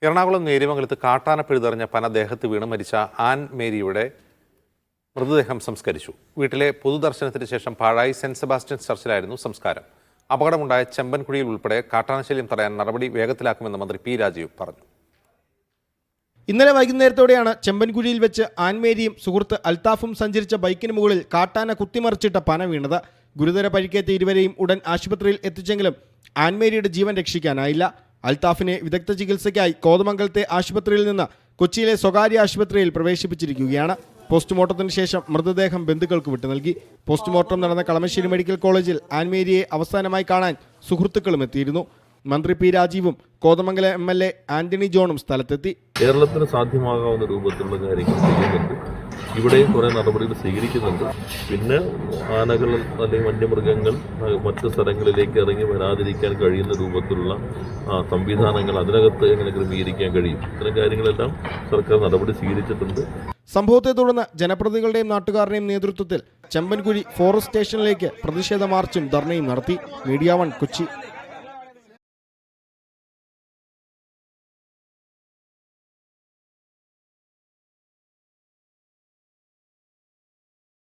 എറണാകുളം നേര്യമംഗലത്ത് കാട്ടാന പിഴുതെറിഞ്ഞ പന ദേഹത്ത് വീണ് മരിച്ച ആൻ മേരിയുടെ മൃതദേഹം സംസ്കരിച്ചു. വീട്ടിലെ പൊതുദർശനത്തിന് ശേഷം പാഴായി സെന്റ് സെബാസ്റ്റ്യൻസ് ചർച്ചിലായിരുന്നു സംസ്കാരം. അപകടമുണ്ടായ ചെമ്പൻകുഴിയിൽ ഉൾപ്പെടെ കാട്ടാനശല്യം തടയാൻ നടപടി വേഗത്തിലാക്കുമെന്ന് മന്ത്രി പി രാജീവ് പറഞ്ഞു. ഇന്നലെ വൈകുന്നേരത്തോടെയാണ് ചെമ്പൻകുഴിയിൽ വെച്ച് ആൻമേരിയും സുഹൃത്ത് അൽത്താഫും സഞ്ചരിച്ച ബൈക്കിന് മുകളിൽ കാട്ടാന കുത്തിമറിച്ചിട്ട പന വീണത്. ഗുരുതര പരിക്കേറ്റ ഇരുവരെയും ഉടൻ ആശുപത്രിയിൽ എത്തിച്ചെങ്കിലും ആൻമേരിയുടെ ജീവൻ രക്ഷിക്കാനായില്ല. അൽത്താഫിനെ വിദഗ്ധ ചികിത്സയ്ക്കായി കോതമംഗലത്തെ ആശുപത്രിയിൽ നിന്ന് കൊച്ചിയിലെ സ്വകാര്യ ആശുപത്രിയിൽ പ്രവേശിപ്പിച്ചിരിക്കുകയാണ്. പോസ്റ്റ്മോർട്ടത്തിന് ശേഷം മൃതദേഹം ബന്ധുക്കൾക്ക് വിട്ടു നൽകി. പോസ്റ്റ്മോർട്ടം നടന്ന കളമശ്ശേരി മെഡിക്കൽ കോളേജിൽ ആൻമേരിയെ അവസാനമായി കാണാൻ സുഹൃത്തുക്കളും എത്തിയിരുന്നു. മന്ത്രി പി രാജീവും കോതമംഗലം MLA ആന്റണി ജോണും സ്ഥലത്തെത്തി. കേരളത്തിന് സാധ്യമാകാവുന്ന രൂപത്തിലുള്ള കാര്യങ്ങൾ ചെയ്യുന്നുണ്ട്. ഇവിടെയും കുറേ നടപടികൾ സ്വീകരിക്കുന്നുണ്ട്. പിന്നെ ആനകൾ അല്ലെങ്കിൽ വന്യമൃഗങ്ങൾ മറ്റ് സ്ഥലങ്ങളിലേക്ക് ഇറങ്ങി വരാതിരിക്കാൻ കഴിയുന്ന രൂപത്തിലുള്ള സംവിധാനങ്ങൾ അതിനകത്ത് എങ്ങനെ ക്രമീകരിക്കാൻ കഴിയും, ഇത്തരം കാര്യങ്ങളെല്ലാം സർക്കാർ നടപടി സ്വീകരിച്ചിട്ടുണ്ട്. സംഭവത്തെ തുടർന്ന് ജനപ്രതിനിധികളുടെയും നാട്ടുകാരുടെയും നേതൃത്വത്തിൽ ചെമ്പൻകുഴി ഫോറസ്റ്റ് സ്റ്റേഷനിലേക്ക് പ്രതിഷേധ മാർച്ചും ധർണയും നടത്തി. മീഡിയ 1 കൊച്ചി.